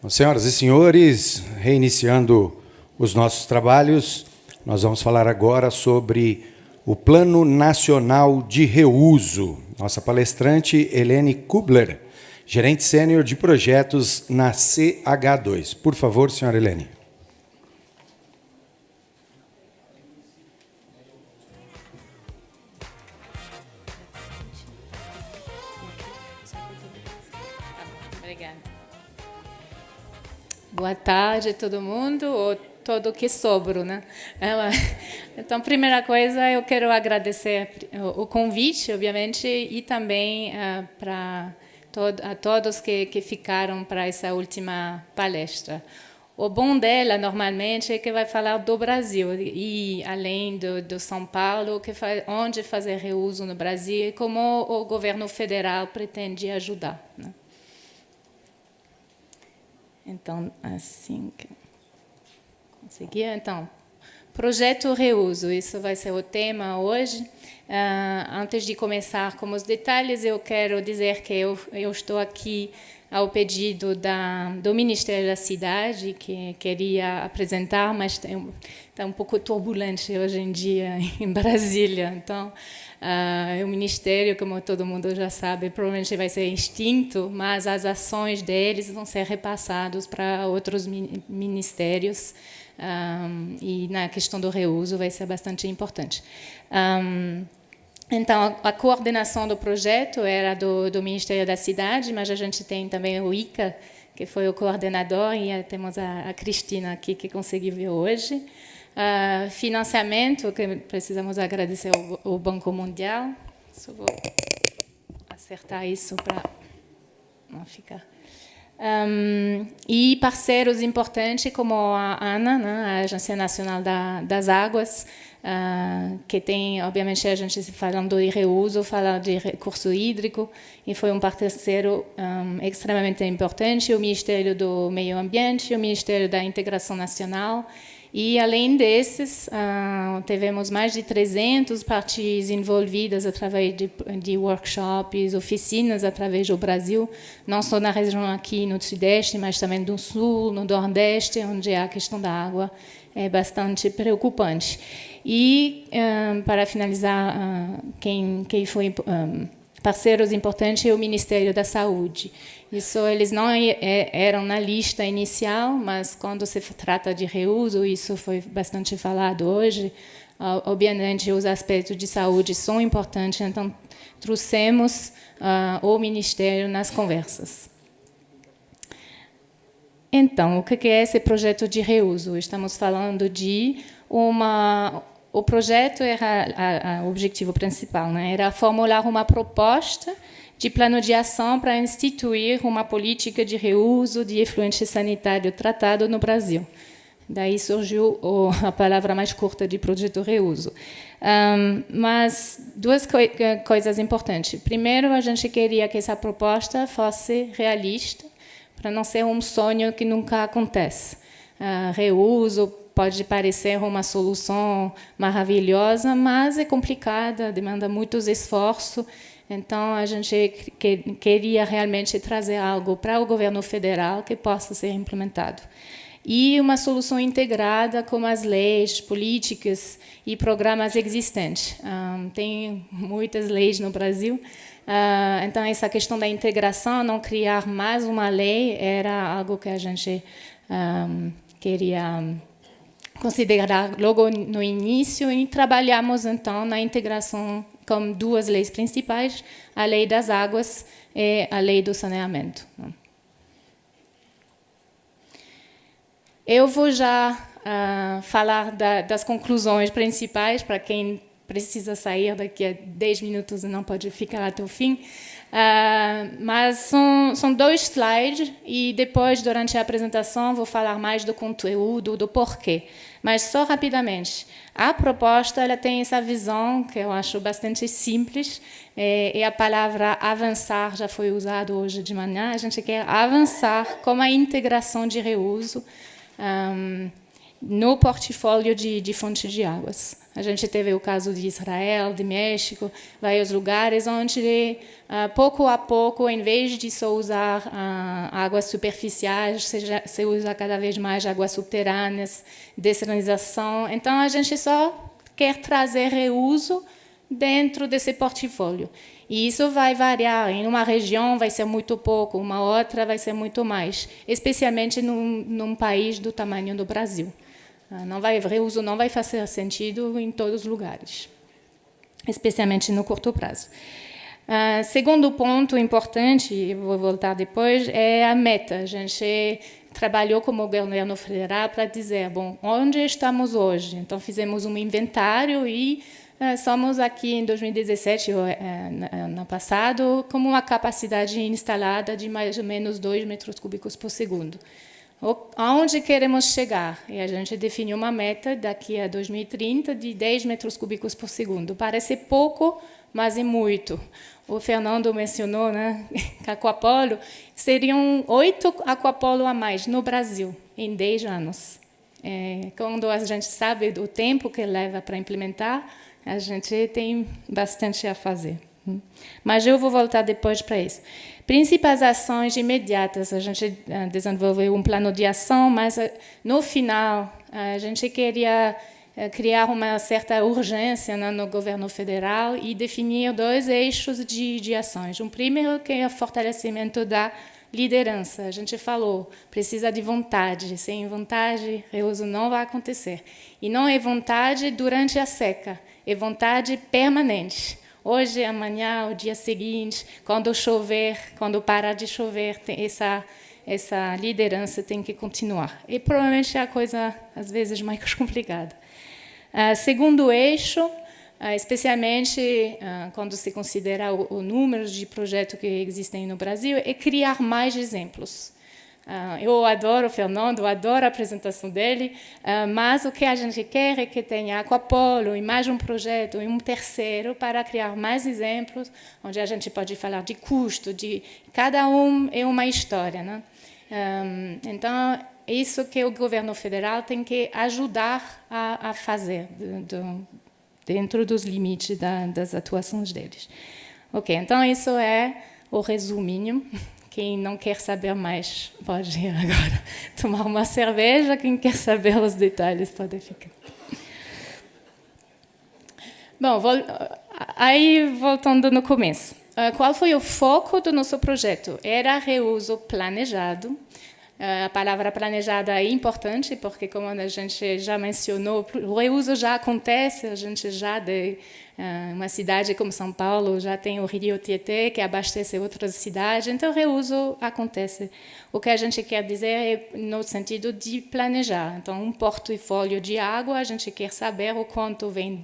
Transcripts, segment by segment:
Senhoras e senhores, reiniciando os nossos trabalhos, nós vamos falar agora sobre o Plano Nacional de Reuso. Nossa palestrante, Helene Kubler, gerente sênior de projetos na CH2. Por favor, senhora Helene. Obrigada. Boa tarde a todo mundo, ou todo que sobro, né? Então, primeira coisa, eu quero agradecer o convite, obviamente, e também a todos que ficaram para essa última palestra. O bom dela, normalmente, é que vai falar do Brasil, e além do São Paulo, onde fazer reuso no Brasil e como o governo federal pretende ajudar, né? Então, assim que conseguir. Então, projeto reuso, isso vai ser o tema hoje. Antes de começar com os detalhes, eu quero dizer que eu estou aqui ao pedido do Ministério da Cidade, que queria apresentar, mas está um pouco turbulente hoje em dia em Brasília. Então, o Ministério, como todo mundo já sabe, provavelmente vai ser extinto, mas as ações deles vão ser repassadas para outros ministérios, e na questão do reuso vai ser bastante importante. Então, a coordenação do projeto era do Ministério da Cidade, mas a gente tem também o ICA, que foi o coordenador, e temos a Cristina aqui, que conseguiu vir hoje. Financiamento, que precisamos agradecer ao Banco Mundial. Só vou acertar isso para não ficar. E parceiros importantes como a ANA, né, a Agência Nacional das Águas, que tem, obviamente, a gente falando de reuso, fala de recurso hídrico, e foi um parceiro extremamente importante, o Ministério do Meio Ambiente, o Ministério da Integração Nacional. E, além desses, tivemos mais de 300 partes envolvidas através de workshops, oficinas através do Brasil, não só na região aqui no Sudeste, mas também do Sul, no Nordeste, onde a questão da água é bastante preocupante. E, para finalizar, quem foi parceiros importantes é o Ministério da Saúde. Isso eles não eram na lista inicial, mas quando se trata de reuso, isso foi bastante falado hoje. Obviamente, os aspectos de saúde são importantes, então trouxemos o Ministério nas conversas. Então, o que é esse projeto de reuso? Estamos falando de o projeto era o objetivo principal, né? Era formular uma proposta de plano de ação para instituir uma política de reuso de efluente sanitário tratado no Brasil. Daí surgiu a palavra mais curta de projeto reuso. Mas duas coisas importantes. Primeiro, a gente queria que essa proposta fosse realista, para não ser um sonho que nunca acontece. Reuso pode parecer uma solução maravilhosa, mas é complicada, demanda muitos esforços. Então, a gente queria realmente trazer algo para o governo federal que possa ser implementado. E uma solução integrada com as leis, políticas e programas existentes. Tem muitas leis no Brasil, então essa questão da integração, não criar mais uma lei, era algo que a gente queria considerar logo no início, e trabalhamos então na integração com duas leis principais, a Lei das Águas e a Lei do Saneamento. Eu vou já falar das conclusões principais, para quem precisa sair daqui a 10 minutos e não pode ficar até o fim. Mas são 2 slides, e depois, durante a apresentação, vou falar mais do conteúdo, do porquê. Mas, só rapidamente, a proposta ela tem essa visão, que eu acho bastante simples, e a palavra avançar já foi usada hoje de manhã. A gente quer avançar com a integração de reuso, no portfólio de fontes de águas. A gente teve o caso de Israel, de México, vários lugares onde, pouco a pouco, em vez de só usar águas superficiais, se usa cada vez mais águas subterrâneas, dessalinização. Então, a gente só quer trazer reuso dentro desse portfólio. E isso vai variar. Em uma região vai ser muito pouco, uma outra vai ser muito mais, especialmente num país do tamanho do Brasil. Reuso não vai fazer sentido em todos os lugares, especialmente no curto prazo. Segundo ponto importante, e vou voltar depois, é a meta. A gente trabalhou como governo federal para dizer, bom, onde estamos hoje? Então, fizemos um inventário e somos aqui em 2017, no passado, com uma capacidade instalada de mais ou menos 2 metros cúbicos por segundo. Aonde queremos chegar? E a gente definiu uma meta daqui a 2030 de 10 metros cúbicos por segundo. Parece pouco, mas é muito. O Fernando mencionou, né, que Aquapolo seriam 8 Aquapolo a mais no Brasil em 10 anos. Quando a gente sabe do tempo que leva para implementar, a gente tem bastante a fazer. Mas eu vou voltar depois para isso. Principais ações imediatas. A gente desenvolveu um plano de ação, mas no final a gente queria criar uma certa urgência no governo federal e definir 2 eixos de ações. Um primeiro que é o fortalecimento da liderança. A gente falou, precisa de vontade. Sem vontade, reuso não vai acontecer. E não é vontade durante a seca, é vontade permanente. Hoje, amanhã, o dia seguinte, quando chover, quando parar de chover, essa liderança tem que continuar. E provavelmente é a coisa, às vezes, mais complicada. Segundo eixo, especialmente quando se considera o número de projetos que existem no Brasil, é criar mais exemplos. Eu adoro o Fernando, adoro a apresentação dele, mas o que a gente quer é que tenha Aquapolo e mais um projeto e um terceiro para criar mais exemplos, onde a gente pode falar de custo, de cada um é uma história, né? Então, é isso que o governo federal tem que ajudar a fazer dentro dos limites das atuações deles. Ok, então isso é o resuminho. Quem não quer saber mais pode ir agora tomar uma cerveja. Quem quer saber os detalhes pode ficar. Bom, aí voltando no começo. Qual foi o foco do nosso projeto? Era reuso planejado. A palavra planejada é importante, porque, como a gente já mencionou, o reuso já acontece, a gente já, uma cidade como São Paulo, já tem o Rio Tietê, que abastece outras cidades, então o reuso acontece. O que a gente quer dizer é no sentido de planejar. Então, um portfólio de água, a gente quer saber o quanto vai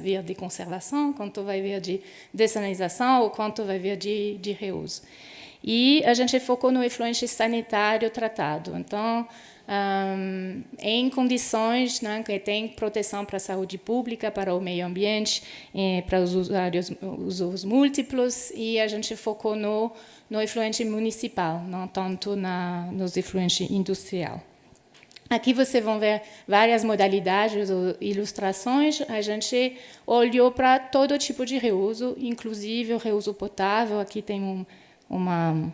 vir de conservação, quanto vai vir de dessalinização, o quanto vai vir de reuso. E a gente focou no efluente sanitário tratado. Então, em condições, né, que tem proteção para a saúde pública, para o meio ambiente, para os usuários, usos múltiplos, e a gente focou no efluente municipal, não tanto nos efluentes industrial. Aqui vocês vão ver várias modalidades ou ilustrações. A gente olhou para todo tipo de reuso, inclusive o reuso potável. Aqui tem uma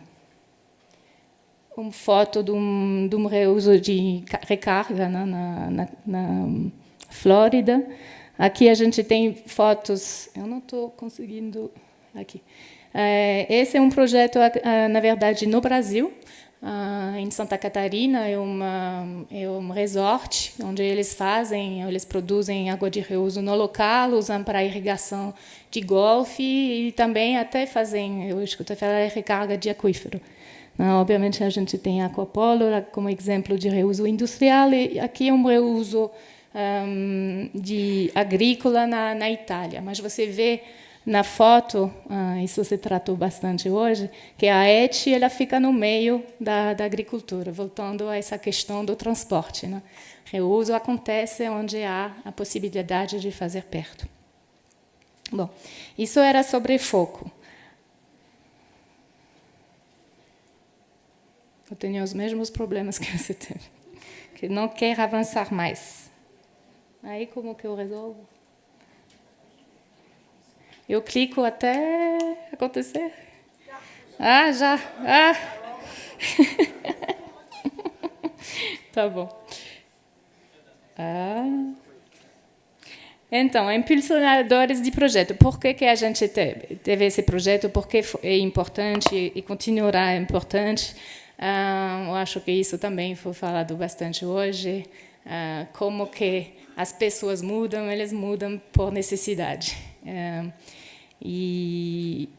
foto de um reuso de recarga, né, na Flórida. Aqui a gente tem fotos. Eu não estou conseguindo. Aqui. Esse é um projeto, na verdade, no Brasil. Em Santa Catarina é um resort onde eles produzem água de reuso no local, usam para irrigação de golfe e também até fazem, eu escutei falar, recarga de aquífero. Obviamente a gente tem Aquapolo como exemplo de reuso industrial e aqui é um reuso de agrícola na Itália, mas você vê na foto, isso se tratou bastante hoje, que a ET ela fica no meio da agricultura, voltando a essa questão do transporte, né? Reuso acontece onde há a possibilidade de fazer perto. Bom, isso era sobre foco. Eu tenho os mesmos problemas que você teve. que não quer avançar mais. Aí como que eu resolvo? Eu clico até acontecer? Ah, já! Ah! Tá bom. Então, impulsionadores de projeto. Por que a gente teve esse projeto? Por que é importante e continuará importante? Eu acho que isso também foi falado bastante hoje. Como que as pessoas mudam, eles mudam por necessidade.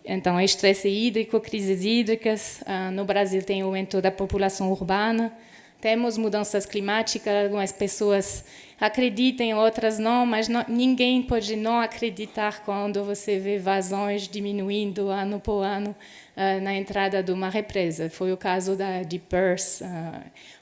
Então, estresse hídrico, crises hídricas. No Brasil tem aumento da população urbana. Temos mudanças climáticas, algumas pessoas acreditam, outras não, mas ninguém pode não acreditar quando você vê vazões diminuindo ano por ano na entrada de uma represa. Foi o caso de Perth,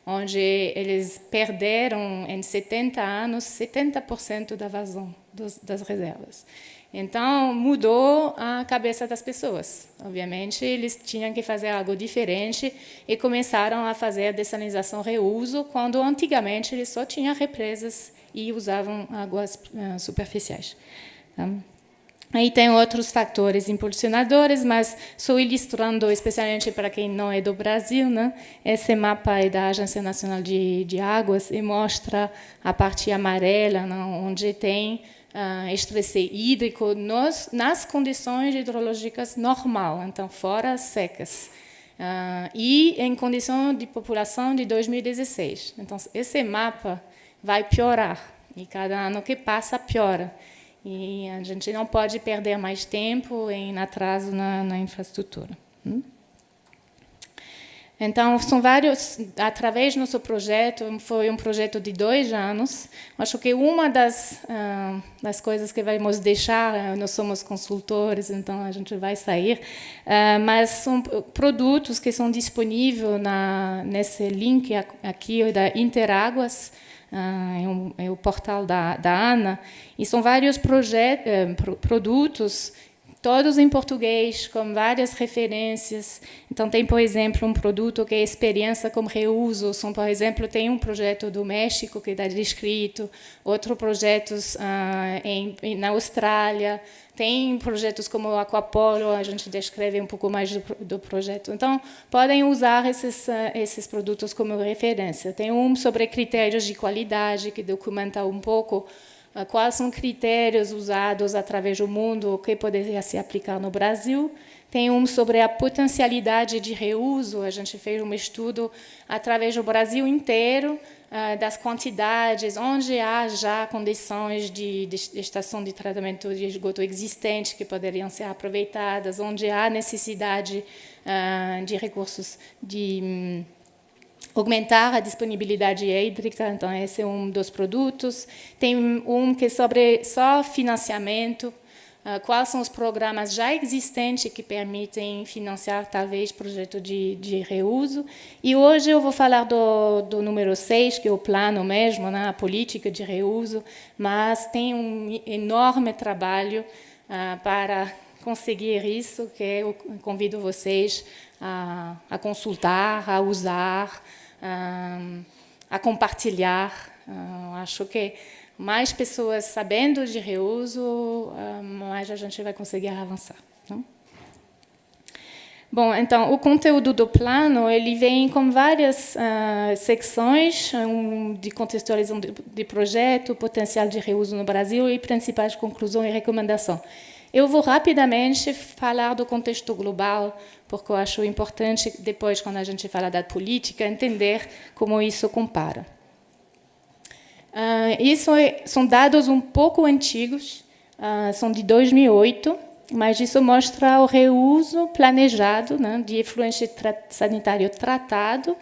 onde eles perderam, em 70 anos, 70% da vazão das reservas. Então, mudou a cabeça das pessoas. Obviamente, eles tinham que fazer algo diferente e começaram a fazer a dessalinização reuso, quando antigamente eles só tinham represas e usavam águas superficiais. Tá? Aí tem outros fatores impulsionadores, mas estou ilustrando, especialmente para quem não é do Brasil, né? Esse mapa é da Agência Nacional de Águas e mostra a parte amarela, né? Onde tem estresse hídrico nas condições hidrológicas normal, então fora secas, e em condição de população de 2016. Então, esse mapa vai piorar, e cada ano que passa, piora. E a gente não pode perder mais tempo em atraso na infraestrutura. Então, são vários, através do nosso projeto, foi um projeto de 2 anos. Acho que uma das coisas que vai nos deixar, nós somos consultores, então a gente vai sair, mas são produtos que são disponíveis nesse link aqui da Interáguas, é o portal da ANA, e são vários produtos, todos em português, com várias referências. Então, tem, por exemplo, um produto que é experiência com reuso. Por exemplo, tem um projeto do México que está descrito, outros projetos na Austrália, tem projetos como o Aquapolo, a gente descreve um pouco mais do projeto. Então, podem usar esses produtos como referência. Tem um sobre critérios de qualidade, que documenta um pouco quais são critérios usados através do mundo, o que poderia se aplicar no Brasil. Tem um sobre a potencialidade de reuso. A gente fez um estudo através do Brasil inteiro, das quantidades, onde há já condições de estação de tratamento de esgoto existente que poderiam ser aproveitadas, onde há necessidade de recursos de aumentar a disponibilidade hídrica. Então, esse é um dos produtos. Tem um que é sobre só financiamento, quais são os programas já existentes que permitem financiar, talvez, projetos de reuso. E hoje eu vou falar do número 6, que é o plano mesmo, né, a política de reuso, mas tem um enorme trabalho para conseguir isso, que eu convido vocês a consultar, a usar, a compartilhar. Acho que mais pessoas sabendo de reuso, mais a gente vai conseguir avançar. Não? Bom, então, o conteúdo do plano ele vem com várias secções de contextualização de projeto, potencial de reuso no Brasil e principais conclusões e recomendações. Eu vou rapidamente falar do contexto global, porque eu acho importante, depois, quando a gente fala da política, entender como isso compara. Isso são dados um pouco antigos, são de 2008, mas isso mostra o reuso planejado, né, de efluente sanitário tratado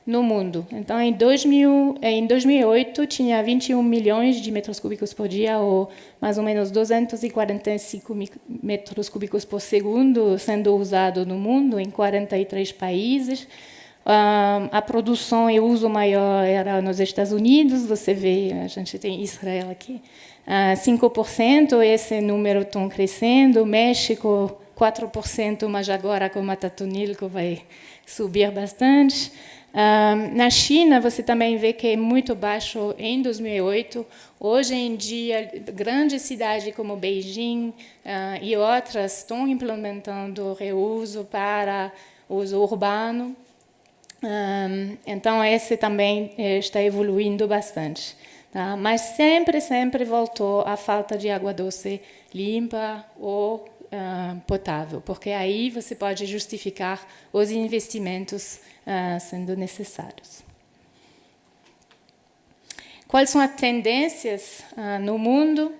no mundo. Então, em 2008, tinha 21 milhões de metros cúbicos por dia, ou mais ou menos 245 metros cúbicos por segundo, sendo usado no mundo, em 43 países. A produção e o uso maior era nos Estados Unidos, você vê, a gente tem Israel aqui, 5%, esse número está crescendo, México 4%, mas agora com o Matatunilco vai subir bastante. Na China, você também vê que é muito baixo em 2008. Hoje em dia, grandes cidades como Beijing e outras estão implementando reuso para uso urbano. Então, esse também está evoluindo bastante. Tá? Mas sempre voltou a falta de água doce limpa ou potável, porque aí você pode justificar os investimentos sendo necessários. Quais são as tendências no mundo?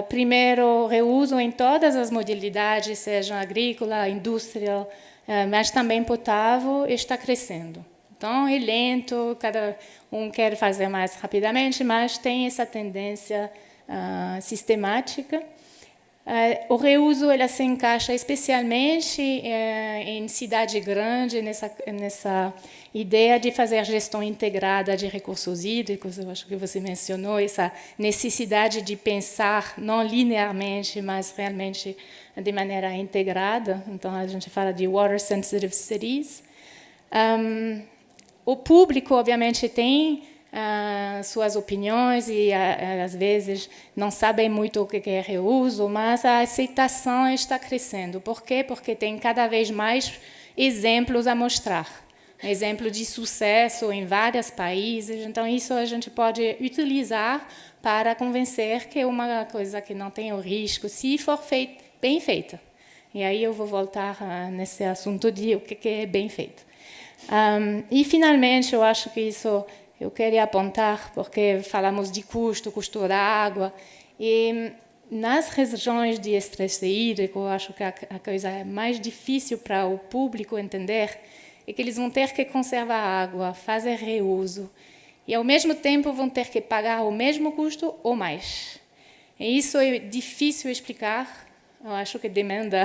Primeiro, reuso em todas as modalidades, seja agrícola, industrial, mas também potável, está crescendo. Então, é lento, cada um quer fazer mais rapidamente, mas tem essa tendência sistemática. O reuso ele se encaixa especialmente em cidade grande, nessa ideia de fazer gestão integrada de recursos hídricos. Eu acho que você mencionou essa necessidade de pensar não linearmente, mas realmente de maneira integrada. Então, a gente fala de water sensitive cities. O público, obviamente, tem suas opiniões e, às vezes, não sabem muito o que é reuso, mas a aceitação está crescendo. Por quê? Porque tem cada vez mais exemplos a mostrar. Exemplo de sucesso em vários países. Então, isso a gente pode utilizar para convencer que é uma coisa que não tem o risco, se for bem feita. E aí eu vou voltar nesse assunto de o que é bem feito. E, finalmente, eu acho que isso eu queria apontar, porque falamos de custo da água, e nas regiões de estresse hídrico, eu acho que a coisa mais difícil para o público entender é que eles vão ter que conservar a água, fazer reuso, e, ao mesmo tempo, vão ter que pagar o mesmo custo ou mais. E isso é difícil explicar, eu acho que demanda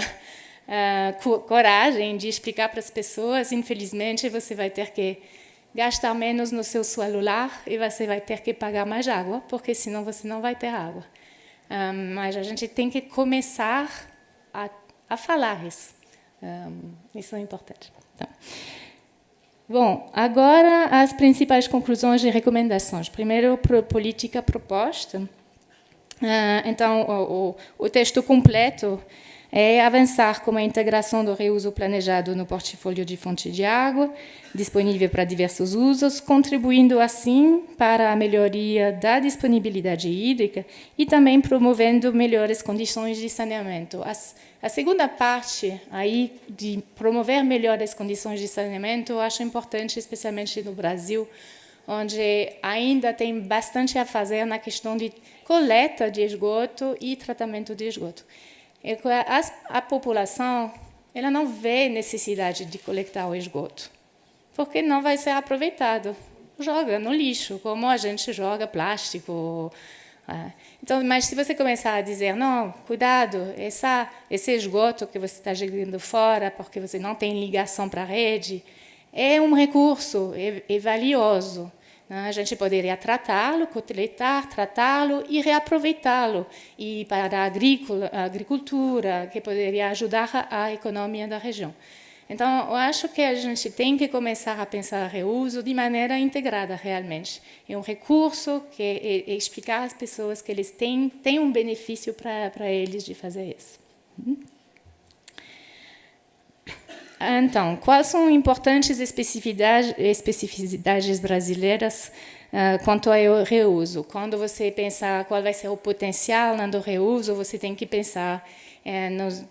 coragem de explicar para as pessoas. Infelizmente, você vai ter que gastar menos no seu celular e você vai ter que pagar mais água, porque senão você não vai ter água. Mas a gente tem que começar a falar isso. Isso é importante. Então, bom, agora as principais conclusões e recomendações. Primeiro, política proposta. Então, o texto completo é avançar com a integração do reuso planejado no portfólio de fonte de água, disponível para diversos usos, contribuindo assim para a melhoria da disponibilidade hídrica e também promovendo melhores condições de saneamento. A segunda parte aí de promover melhores condições de saneamento eu acho importante, especialmente no Brasil, onde ainda tem bastante a fazer na questão de coleta de esgoto e tratamento de esgoto. A população ela não vê necessidade de coletar o esgoto, porque não vai ser aproveitado. Joga no lixo, como a gente joga plástico. Então, mas se você começar a dizer, não, cuidado, esse esgoto que você está jogando fora, porque você não tem ligação para a rede, é um recurso, é valioso. A gente poderia tratá-lo, coletar, tratá-lo e reaproveitá-lo. E para a agricultura, que poderia ajudar a economia da região. Então, eu acho que a gente tem que começar a pensar reuso de maneira integrada, realmente. É um recurso que é explicar às pessoas que eles têm um benefício para eles de fazer isso. Então, quais são importantes especificidades brasileiras quanto ao reuso? Quando você pensar qual vai ser o potencial do reuso, você tem que pensar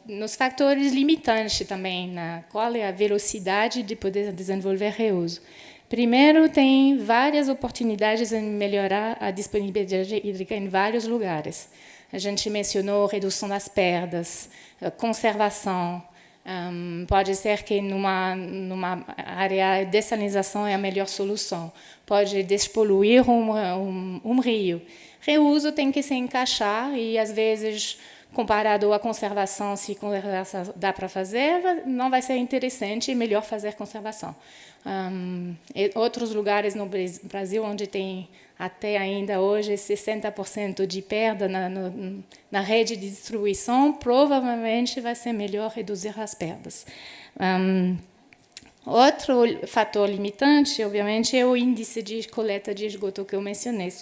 nos fatores limitantes também, qual é a velocidade de poder desenvolver reuso. Primeiro, tem várias oportunidades em melhorar a disponibilidade hídrica em vários lugares. A gente mencionou redução das perdas, conservação. Pode ser que numa área de dessalinização é a melhor solução. Pode despoluir um rio. Reuso tem que se encaixar e, às vezes, comparado à conservação, se dá para fazer, não vai ser interessante, é melhor fazer conservação. Outros lugares no Brasil, onde tem até ainda hoje 60% de perda na rede de distribuição, provavelmente vai ser melhor reduzir as perdas. Outro fator limitante, obviamente, é o índice de coleta de esgoto que eu mencionei.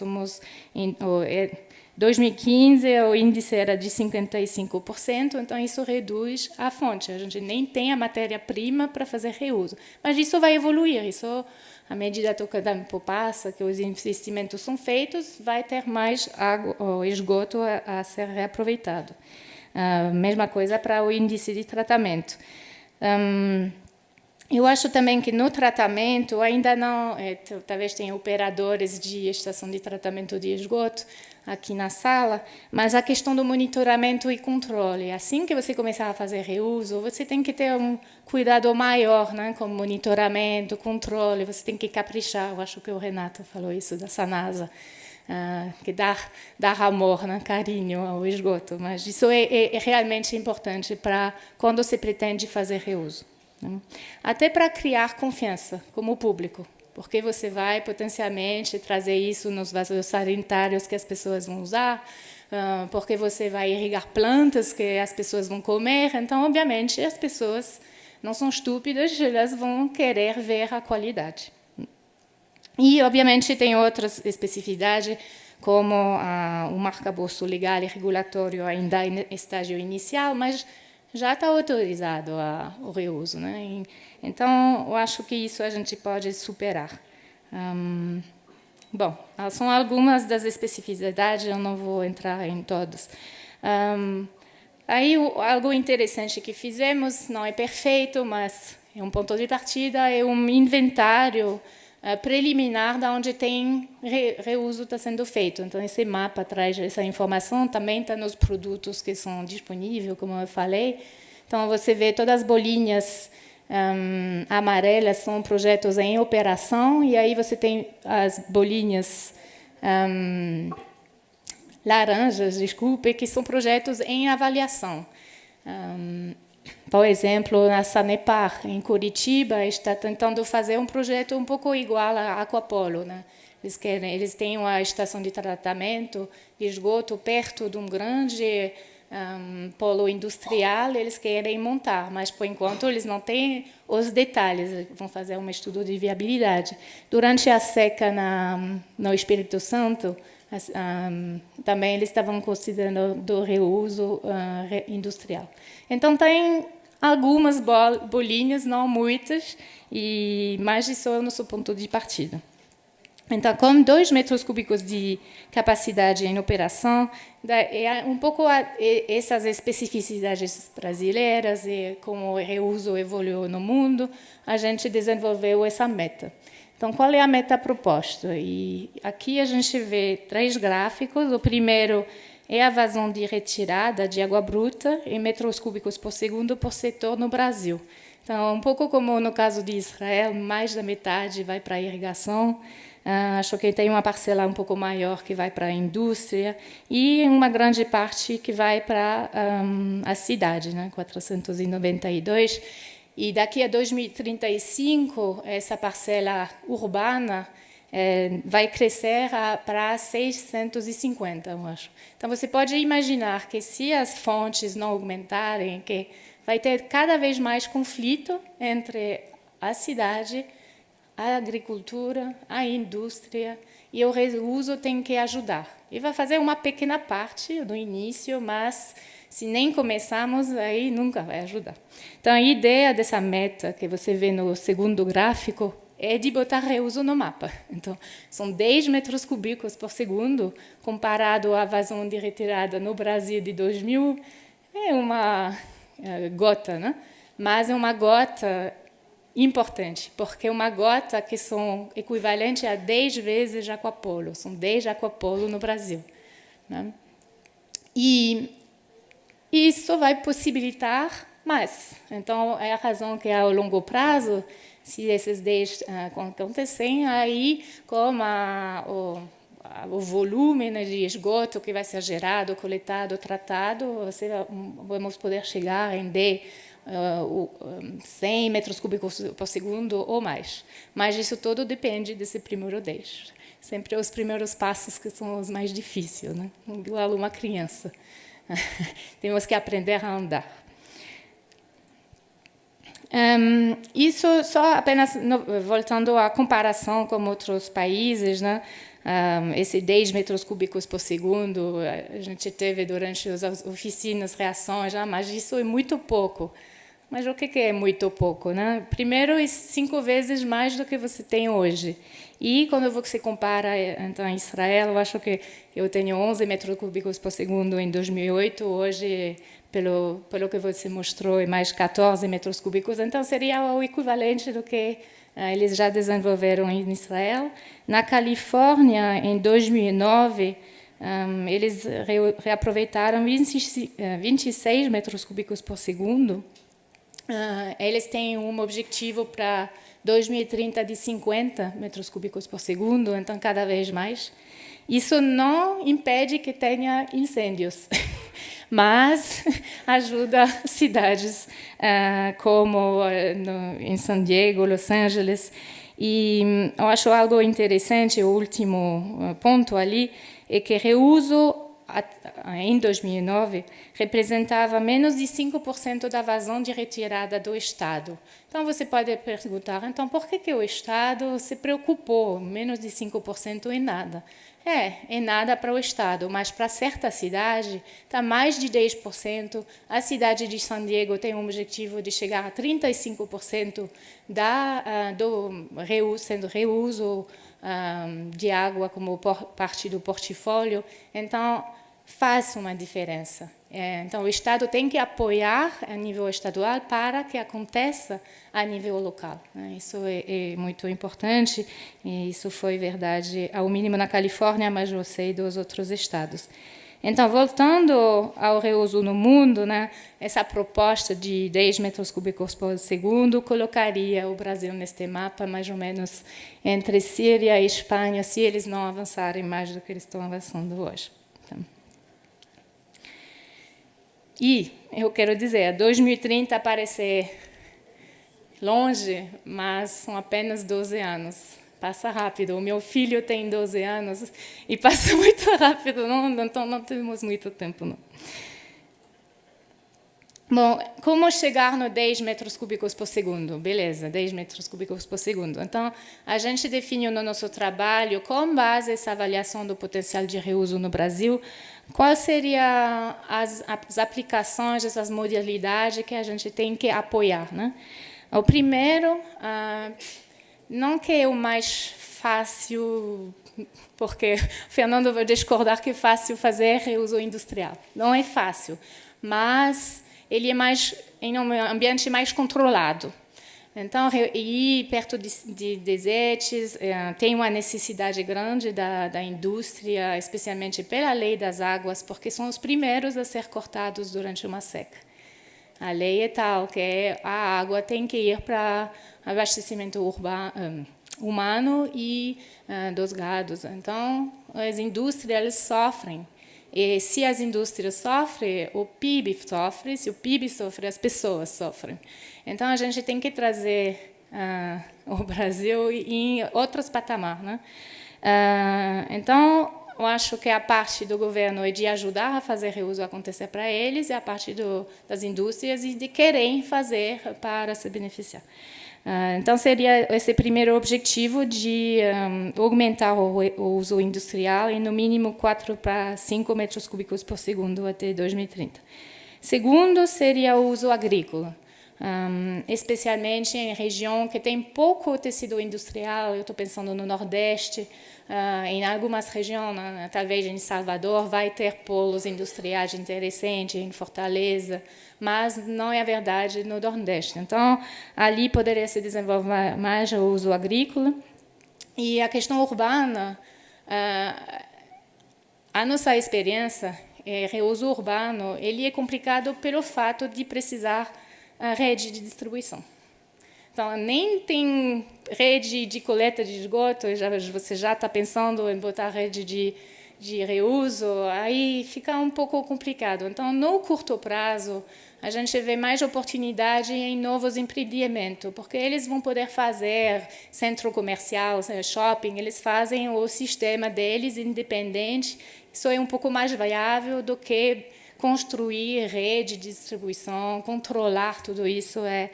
2015, o índice era de 55%, então isso reduz a fonte. A gente nem tem a matéria-prima para fazer reuso. Mas isso vai evoluir. Isso, à medida que o tempo passa, que os investimentos são feitos, vai ter mais água, o esgoto a ser reaproveitado. Mesma coisa para o índice de tratamento. Eu acho também que no tratamento ainda não, talvez tenha operadores de estação de tratamento de esgoto aqui na sala, mas a questão do monitoramento e controle. Assim que você começar a fazer reuso, você tem que ter um cuidado maior, né, com monitoramento, controle, você tem que caprichar. Eu acho que o Renato falou isso da Sanasa, que dar amor, né, carinho ao esgoto. Mas isso é realmente importante para quando se pretende fazer reuso. Até para criar confiança como público, porque você vai potencialmente trazer isso nos vasos sanitários que as pessoas vão usar, porque você vai irrigar plantas que as pessoas vão comer. Então, obviamente, as pessoas não são estúpidas, elas vão querer ver a qualidade. E, obviamente, tem outras especificidades, como o arcabouço legal e regulatório ainda em estágio inicial, mas já está autorizado o reuso, né? Então, eu acho que isso a gente pode superar. Bom, são algumas das especificidades, eu não vou entrar em todas. Aí, algo interessante que fizemos, não é perfeito, mas é um ponto de partida, é um inventário preliminar de onde tem reuso está sendo feito. Então, esse mapa traz essa informação, também está nos produtos que são disponíveis, como eu falei. Então, você vê todas as bolinhas amarelas, são projetos em operação, e aí você tem as bolinhas laranjas, desculpe, que são projetos em avaliação. Por exemplo, na Sanepar, em Curitiba, está tentando fazer um projeto um pouco igual à Aquapolo, né? Eles têm uma estação de tratamento de esgoto perto de um grande polo industrial, eles querem montar, mas, por enquanto, eles não têm os detalhes, vão fazer um estudo de viabilidade. Durante a seca no Espírito Santo, também eles estavam considerando do reuso industrial. Então, tem algumas bolinhas, não muitas, mas isso é o nosso ponto de partida. Então, com 2 metros cúbicos de capacidade em operação, é um pouco essas especificidades brasileiras e como o reuso evoluiu no mundo, a gente desenvolveu essa meta. Então, qual é a meta proposta? E aqui a gente vê 3 gráficos. O primeiro é a vazão de retirada de água bruta em metros cúbicos por segundo por setor no Brasil. Então, um pouco como no caso de Israel, mais da metade vai para a irrigação. Acho que tem uma parcela um pouco maior que vai para a indústria e uma grande parte que vai para a cidade, né? 492. E daqui a 2035, essa parcela urbana vai crescer para 650, eu acho. Então, você pode imaginar que se as fontes não aumentarem, que vai ter cada vez mais conflito entre a cidade, a agricultura, a indústria, e o reuso tem que ajudar. E vai fazer uma pequena parte do início, mas se nem começarmos, aí nunca vai ajudar. Então, a ideia dessa meta que você vê no segundo gráfico é de botar reuso no mapa. Então, são 10 metros cúbicos por segundo, comparado à vazão de retirada no Brasil de 2000, é uma gota, né? Mas é uma gota importante, porque uma gota que são equivalente a 10 vezes Aquapolo, são 10 Aquapolo no Brasil, né? E isso vai possibilitar mais. Então, é a razão que, ao longo prazo, se esses 10 acontecerem, aí, como o volume, né, de esgoto que vai ser gerado, coletado, tratado, vamos poder chegar em 100 metros cúbicos por segundo ou mais. Mas isso tudo depende desse primeiro 10. Sempre os primeiros passos que são os mais difíceis, né? Igual uma criança. Temos que aprender a andar. Isso só apenas voltando à comparação com outros países, né? Esse 10 metros cúbicos por segundo, a gente teve durante as oficinas reações, mas isso é muito pouco. Mas o que é muito pouco, né? Primeiro, é 5 vezes mais do que você tem hoje. E quando você compara, então, Israel, eu acho que eu tenho 11 metros cúbicos por segundo em 2008, hoje, pelo que você mostrou, é mais 14 metros cúbicos, então seria o equivalente do que eles já desenvolveram em Israel. Na Califórnia, em 2009, eles reaproveitaram 26 metros cúbicos por segundo. Eles têm um objetivo para 2030 de 50 metros cúbicos por segundo, então cada vez mais. Isso não impede que tenha incêndios, mas ajuda cidades como em San Diego, Los Angeles. E eu acho algo interessante, o último ponto ali, é que reuso em 2009, representava menos de 5% da vazão de retirada do Estado. Então, você pode perguntar, então, por que o Estado se preocupou? Menos de 5% é nada. É nada para o Estado, mas para certa cidade está mais de 10%. A cidade de San Diego tem um objetivo de chegar a 35% do sendo reuso de água como parte do portfólio. Então, faz uma diferença. Então, o Estado tem que apoiar a nível estadual para que aconteça a nível local. Isso é muito importante, e isso foi verdade, ao mínimo na Califórnia, mas eu sei dos outros estados. Então, voltando ao reuso no mundo, né, essa proposta de 10 metros cúbicos por segundo colocaria o Brasil neste mapa, mais ou menos entre Síria e Espanha, se eles não avançarem mais do que eles estão avançando hoje. Então, e eu quero dizer, 2030 parece longe, mas são apenas 12 anos. Passa rápido. O meu filho tem 12 anos e passa muito rápido. Não temos muito tempo. Não. Bom, como chegar no 10 metros cúbicos por segundo? Beleza, 10 metros cúbicos por segundo. Então, a gente definiu no nosso trabalho, com base nessa avaliação do potencial de reuso no Brasil, quais seriam as aplicações, essas modalidades que a gente tem que apoiar, né? O primeiro, não que é o mais fácil, porque o Fernando vai discordar que é fácil fazer reuso industrial. Não é fácil, mas ele é mais em um ambiente mais controlado. Então, ir perto de desertos tem uma necessidade grande da indústria, especialmente pela lei das águas, porque são os primeiros a ser cortados durante uma seca. A lei é tal que a água tem que ir para abastecimento humano e dos gados. Então, as indústrias sofrem. E se as indústrias sofrem, o PIB sofre. Se o PIB sofre, as pessoas sofrem. Então, a gente tem que trazer o Brasil em outros patamares, né? Então, eu acho que a parte do governo é de ajudar a fazer reuso acontecer para eles, e a parte das indústrias e de querer fazer para se beneficiar. Então, seria esse primeiro objetivo de aumentar o uso industrial em, no mínimo, 4 para 5 metros cúbicos por segundo até 2030. Segundo, seria o uso agrícola, especialmente em região que tem pouco tecido industrial. Eu estou pensando no Nordeste, em algumas regiões, talvez em Salvador, vai ter polos industriais interessantes, em Fortaleza, mas não é a verdade no Nordeste. Então, ali poderia se desenvolver mais o uso agrícola. E a questão urbana, a nossa experiência, reuso urbano, ele é complicado pelo fato de precisar rede de distribuição. Então, nem tem rede de coleta de esgoto, você já está pensando em botar rede de reuso, aí fica um pouco complicado. Então, no curto prazo, a gente vê mais oportunidade em novos empreendimentos, porque eles vão poder fazer centro comercial, shopping, eles fazem o sistema deles independente. Isso é um pouco mais viável do que construir rede de distribuição, controlar tudo isso é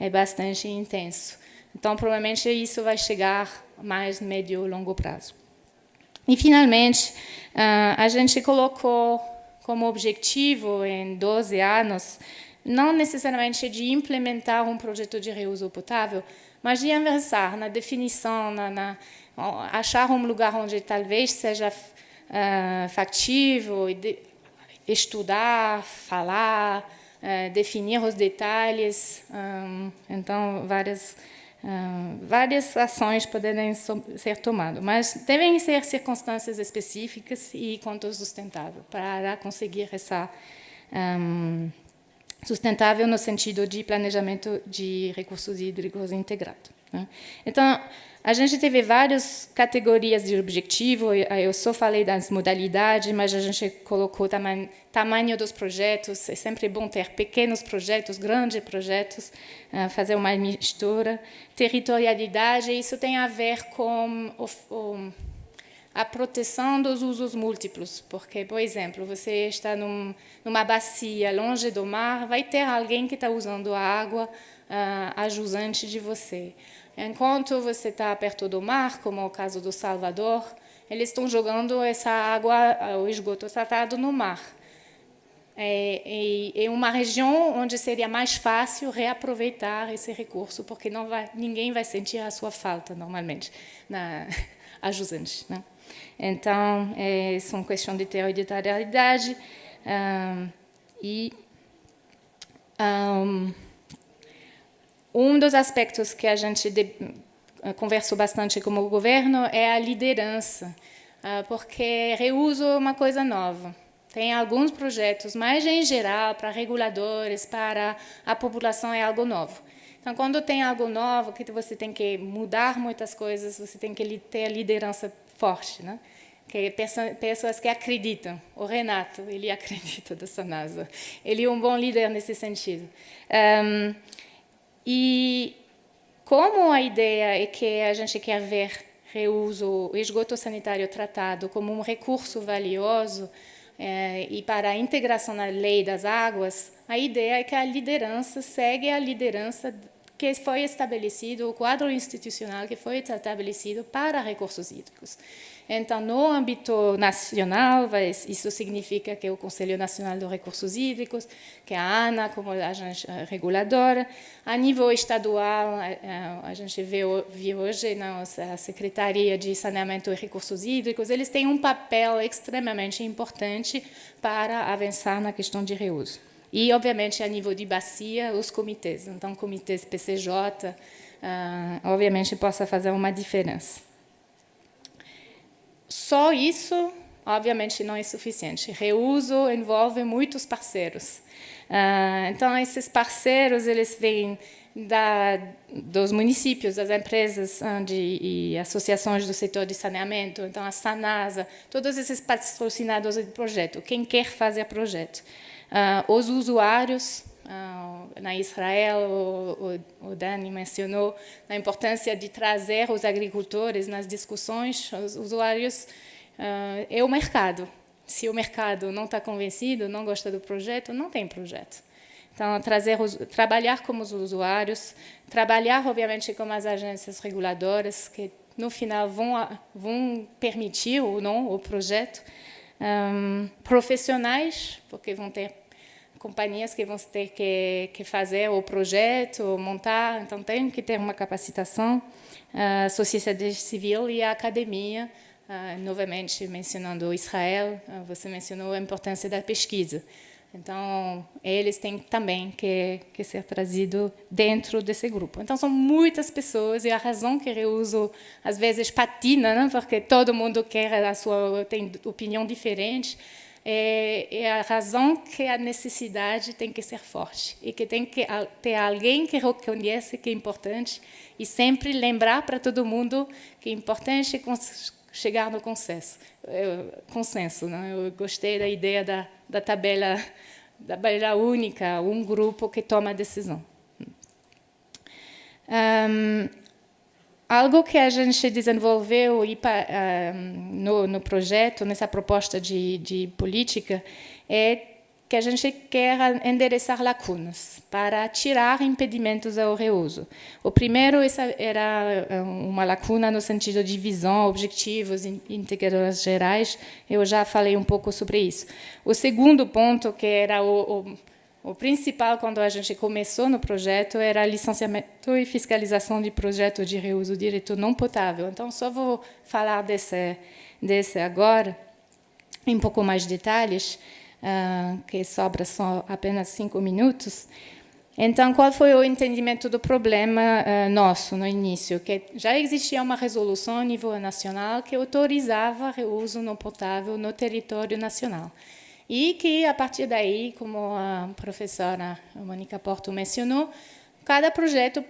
bastante intenso. Então, provavelmente, isso vai chegar mais no médio e longo prazo. E, finalmente, a gente colocou como objetivo, em 12 anos, não necessariamente de implementar um projeto de reuso potável, mas de avançar na definição, achar um lugar onde talvez seja factível, estudar, falar, definir os detalhes. Então, várias ações podem ser tomadas, mas devem ser circunstâncias específicas e contas sustentável para conseguir essa sustentável no sentido de planejamento de recursos hídricos integrado. Então, a gente teve várias categorias de objetivo, eu só falei das modalidades, mas a gente colocou tamanho dos projetos, é sempre bom ter pequenos projetos, grandes projetos, fazer uma mistura. Territorialidade, isso tem a ver com a proteção dos usos múltiplos, porque, por exemplo, você está numa bacia longe do mar, vai ter alguém que está usando a água ajusante de você. Enquanto você está perto do mar, como é o caso do Salvador, eles estão jogando essa água, o esgoto tratado, no mar. É uma região onde seria mais fácil reaproveitar esse recurso, porque ninguém vai sentir a sua falta, normalmente, a jusante, né? Então, são questões de territorialidade um dos aspectos que a gente conversou bastante com o governo é a liderança, porque reuso é uma coisa nova. Tem alguns projetos, mas, em geral, para reguladores, para a população, é algo novo. Então, quando tem algo novo, que você tem que mudar muitas coisas, você tem que ter a liderança forte, né? Que pessoas que acreditam. O Renato, ele acredita da Sanasa. Ele é um bom líder nesse sentido. E como a ideia é que a gente quer ver reuso, o esgoto sanitário tratado como um recurso valioso e para a integração na lei das águas, a ideia é que a liderança segue a liderança que foi estabelecido, o quadro institucional que foi estabelecido para recursos hídricos. Então, no âmbito nacional, isso significa que o Conselho Nacional de Recursos Hídricos, que a ANA, como agente reguladora, a nível estadual, a gente viu hoje a Secretaria de Saneamento e Recursos Hídricos, eles têm um papel extremamente importante para avançar na questão de reuso. E, obviamente, a nível de bacia, os comitês. Então, comitês PCJ, obviamente, possa fazer uma diferença. Só isso, obviamente, não é suficiente. Reuso envolve muitos parceiros. Então, esses parceiros, eles vêm dos municípios, das empresas e associações do setor de saneamento, então a Sanasa, todos esses patrocinadores de projeto, quem quer fazer projeto. Os usuários, na Israel, o Dani mencionou a importância de trazer os agricultores nas discussões, os usuários, é o mercado. Se o mercado não está convencido, não gosta do projeto, não tem projeto. Então, trabalhar com os usuários, trabalhar, obviamente, com as agências reguladoras, que, no final, vão permitir ou não o projeto. Profissionais, porque vão ter companhias que vão ter que fazer o projeto, montar, então tem que ter uma capacitação, a sociedade civil e a academia, novamente mencionando Israel, você mencionou a importância da pesquisa. Então, eles têm também que ser trazidos dentro desse grupo. Então, são muitas pessoas, e a razão que eu uso, às vezes, patina, né? Porque todo mundo tem opinião diferente, é a razão que a necessidade tem que ser forte e que tem que ter alguém que reconhece que é importante e sempre lembrar para todo mundo que é importante chegar no consenso, né? Eu gostei da ideia da tabela única, um grupo que toma a decisão. Algo que a gente desenvolveu no projeto, nessa proposta de política, é que a gente quer endereçar lacunas para tirar impedimentos ao reuso. O primeiro era uma lacuna no sentido de visão, objetivos, indicadores gerais. Eu já falei um pouco sobre isso. O segundo ponto, que era o principal quando a gente começou no projeto, era licenciamento e fiscalização de projeto de reuso direto não potável. Então, só vou falar desse agora, em um pouco mais de detalhes, que sobra só apenas 5 minutos. Então, qual foi o entendimento do problema nosso no início? Que já existia uma resolução a nível nacional que autorizava reuso não potável no território nacional. E que, a partir daí, como a professora Mônica Porto mencionou, cada projeto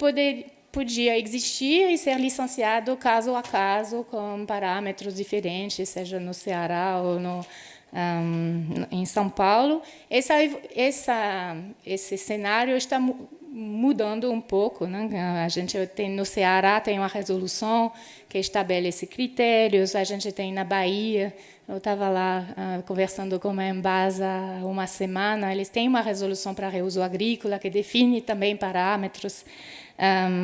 podia existir e ser licenciado caso a caso, com parâmetros diferentes, seja no Ceará ou em São Paulo. Esse cenário está mudando um pouco, né? A gente tem no Ceará tem uma resolução que estabelece critérios. A gente tem na Bahia, eu estava lá conversando com a Embasa há uma semana. Eles têm uma resolução para reuso agrícola que define também parâmetros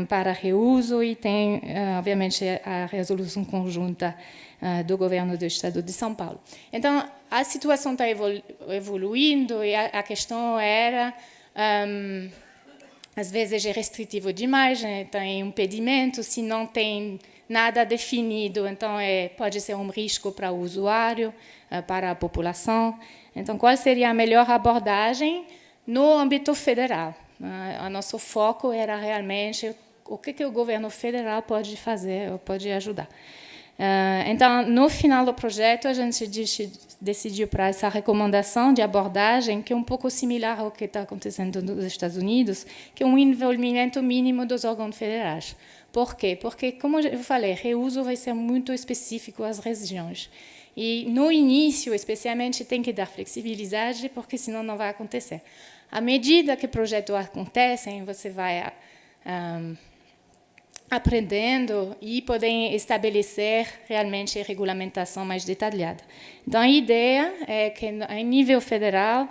para reuso, e tem, obviamente, a resolução conjunta do governo do Estado de São Paulo. Então, a situação está evoluindo, e a questão era, às vezes, é restritivo demais, né? Tem impedimento, se não tem nada definido, então pode ser um risco para o usuário, para a população. Então, qual seria a melhor abordagem no âmbito federal? O nosso foco era realmente o que o governo federal pode fazer, ou pode ajudar. Então, no final do projeto, a gente decidiu para essa recomendação de abordagem, que é um pouco similar ao que está acontecendo nos Estados Unidos, que é um envolvimento mínimo dos órgãos federais. Por quê? Porque, como eu falei, reuso vai ser muito específico às regiões. E, no início, especialmente, tem que dar flexibilidade, porque senão não vai acontecer. À medida que o projeto acontece, você vai aprendendo e podem estabelecer realmente a regulamentação mais detalhada. Então, a ideia é que, em nível federal,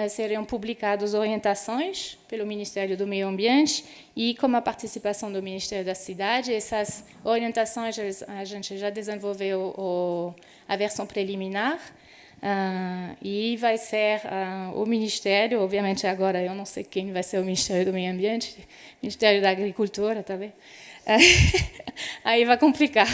seriam publicadas orientações pelo Ministério do Meio Ambiente e, com a participação do Ministério da Cidade, essas orientações, a gente já desenvolveu a versão preliminar, e vai ser o Ministério, obviamente agora eu não sei quem vai ser o Ministério do Meio Ambiente, Ministério da Agricultura, tá bem? Aí vai complicar.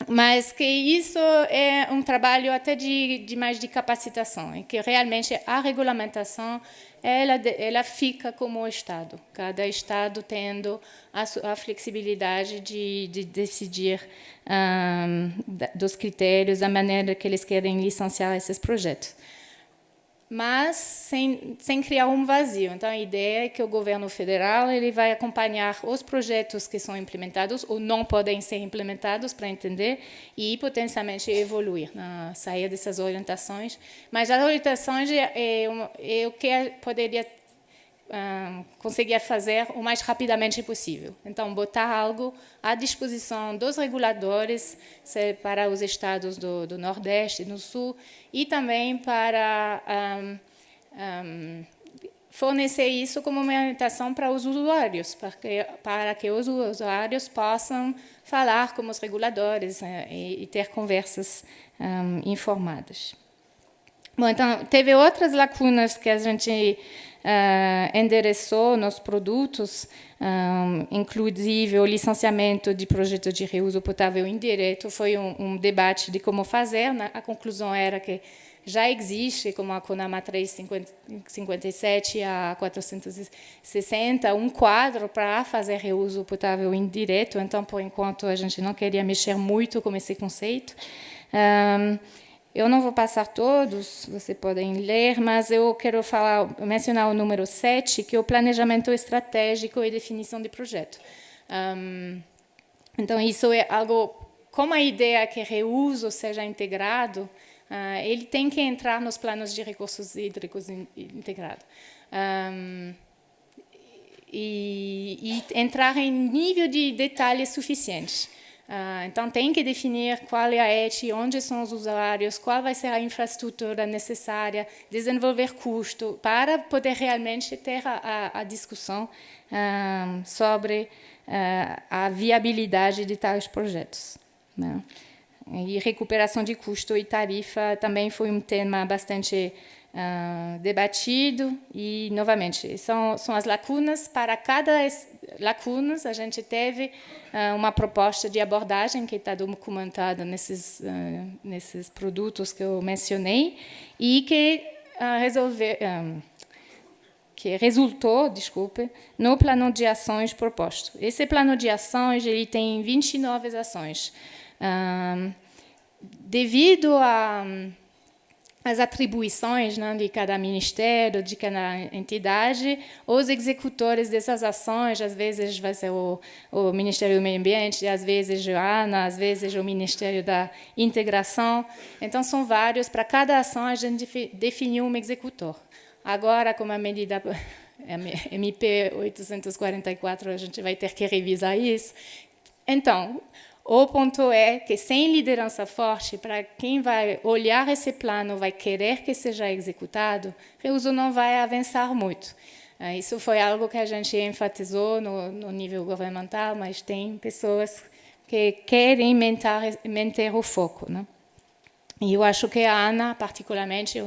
Mas que isso é um trabalho até de mais de capacitação, e que realmente a regulamentação ela fica como o Estado, cada Estado tendo a flexibilidade de decidir dos critérios, a maneira que eles querem licenciar esses projetos. Mas sem criar um vazio. Então, a ideia é que o governo federal ele vai acompanhar os projetos que são implementados ou não podem ser implementados para entender e potencialmente evoluir na saída dessas orientações. Mas as orientações é o que poderia conseguir fazer o mais rapidamente possível. Então, botar algo à disposição dos reguladores para os estados do Nordeste e do Sul, e também para fornecer isso como uma orientação para os usuários, para que os usuários possam falar com os reguladores e ter conversas informadas. Bom, então, teve outras lacunas que a gente endereçou nos produtos, inclusive o licenciamento de projetos de reuso potável indireto. Foi um debate de como fazer. A conclusão era que já existe, como a CONAMA 357 a 460, um quadro para fazer reuso potável indireto. Então, por enquanto, a gente não queria mexer muito com esse conceito. Eu não vou passar todos, vocês podem ler, mas eu quero mencionar o número 7, que é o planejamento estratégico e definição de projeto. Então, isso é algo, como a ideia é que reuso seja integrado, ele tem que entrar nos planos de recursos hídricos integrados. E entrar em nível de detalhes suficientes. Então, tem que definir qual é a ETI, onde são os usuários, qual vai ser a infraestrutura necessária, desenvolver custo, para poder realmente ter a discussão sobre a viabilidade de tais projetos, né? E recuperação de custo e tarifa também foi um tema bastante debatido e, novamente, são as lacunas. Para cada lacunas, a gente teve uma proposta de abordagem que está documentada nesses produtos que eu mencionei e que resultou, no plano de ações proposto. Esse plano de ações ele tem 29 ações. Devido às atribuições, né, de cada ministério, de cada entidade, os executores dessas ações, às vezes vai ser o Ministério do Meio Ambiente, às vezes a ANA, às vezes o Ministério da Integração. Então, são vários. Para cada ação, a gente definiu um executor. Agora, com a medida MP 844, a gente vai ter que revisar isso. Então, o ponto é que, sem liderança forte, para quem vai olhar esse plano, vai querer que seja executado, Reuso não vai avançar muito. Isso foi algo que a gente enfatizou no nível governamental, mas tem pessoas que querem manter o foco, né? E eu acho que a ANA, particularmente,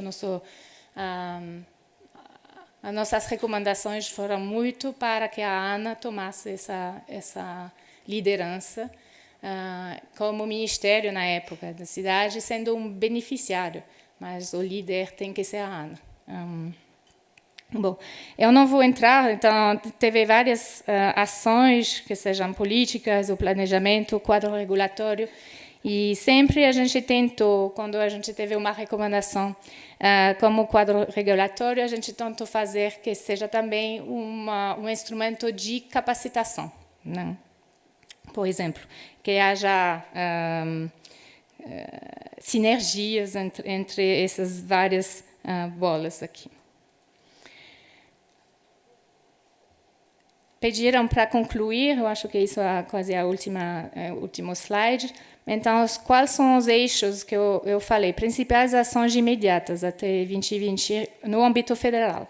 as nossas recomendações foram muito para que a ANA tomasse essa liderança, como ministério na época da cidade, sendo um beneficiário, mas o líder tem que ser a ANA. Bom, eu não vou entrar, então, teve várias ações, que sejam políticas, o planejamento, o quadro regulatório, e sempre a gente tentou, quando a gente teve uma recomendação como quadro regulatório, a gente tentou fazer que seja também um instrumento de capacitação, né? Por exemplo, que haja sinergias entre essas várias bolas aqui. Pediram para concluir, eu acho que isso é quase o último slide. Então, quais são os eixos que eu falei? Principais ações imediatas até 2020 no âmbito federal.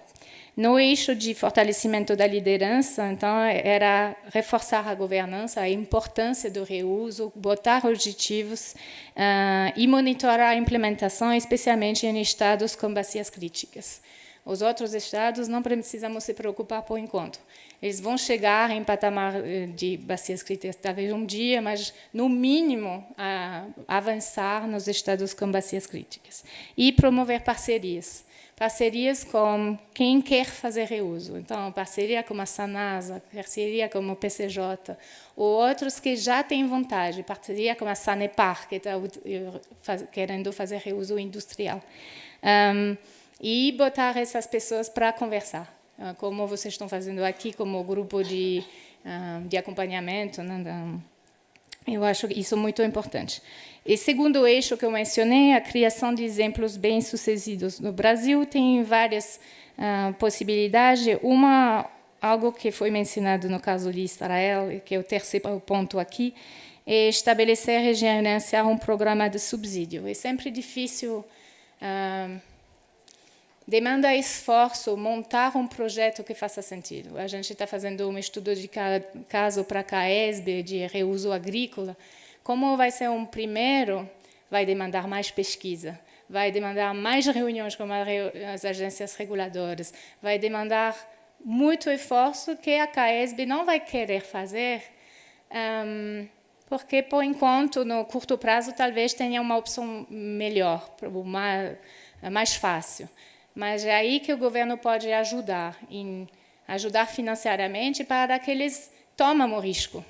No eixo de fortalecimento da liderança, então, era reforçar a governança, a importância do reuso, botar objetivos e monitorar a implementação, especialmente em estados com bacias críticas. Os outros estados não precisamos se preocupar por enquanto. Eles vão chegar em patamar de bacias críticas talvez um dia, mas, no mínimo, avançar nos estados com bacias críticas. E promover parcerias. Parcerias com quem quer fazer reuso. Então, parceria com a Sanasa, parceria com o PCJ, ou outros que já têm vontade, parceria com a Sanepar, que está querendo fazer reuso industrial. E botar essas pessoas para conversar, como vocês estão fazendo aqui, como grupo de acompanhamento, né? Eu acho isso muito importante. E segundo eixo que eu mencionei, a criação de exemplos bem-sucedidos. No Brasil tem várias possibilidades. Algo que foi mencionado no caso de Israel, que é o terceiro ponto aqui, é estabelecer e gerenciar um programa de subsídio. É sempre difícil, demanda esforço montar um projeto que faça sentido. A gente está fazendo um estudo de caso para a CAESB, de reuso agrícola. Como vai ser um primeiro, vai demandar mais pesquisa, vai demandar mais reuniões com as agências reguladoras, vai demandar muito esforço que a CAESB não vai querer fazer, porque, por enquanto, no curto prazo, talvez tenha uma opção melhor, mais fácil. Mas é aí que o governo pode ajudar financeiramente para que eles tomem o risco.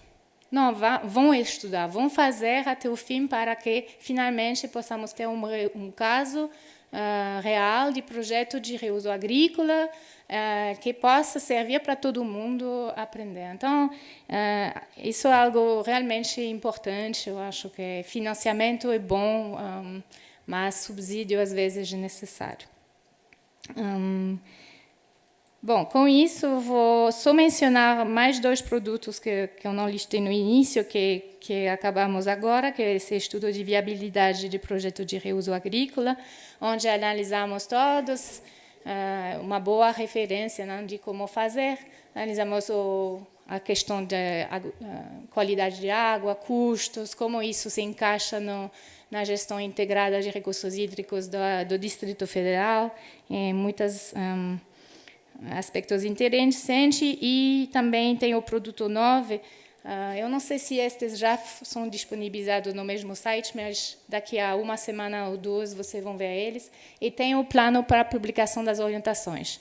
Não, vão estudar, vão fazer até o fim para que, finalmente, possamos ter um caso real de projeto de reuso agrícola que possa servir para todo mundo aprender. Então, isso é algo realmente importante. Eu acho que financiamento é bom, mas subsídio, às vezes, é necessário. Bom, com isso, vou só mencionar mais 2 produtos que eu não listei no início, que acabamos agora, que é esse estudo de viabilidade de projeto de reuso agrícola, onde analisamos todos, uma boa referência, né, de como fazer. Analisamos a questão da qualidade de água, custos, como isso se encaixa na gestão integrada de recursos hídricos do Distrito Federal, em muitos aspectos interessantes. E também tem o produto 9. Eu não sei se estes já são disponibilizados no mesmo site, mas daqui a uma semana ou 2 vocês vão ver eles. E tem o plano para a publicação das orientações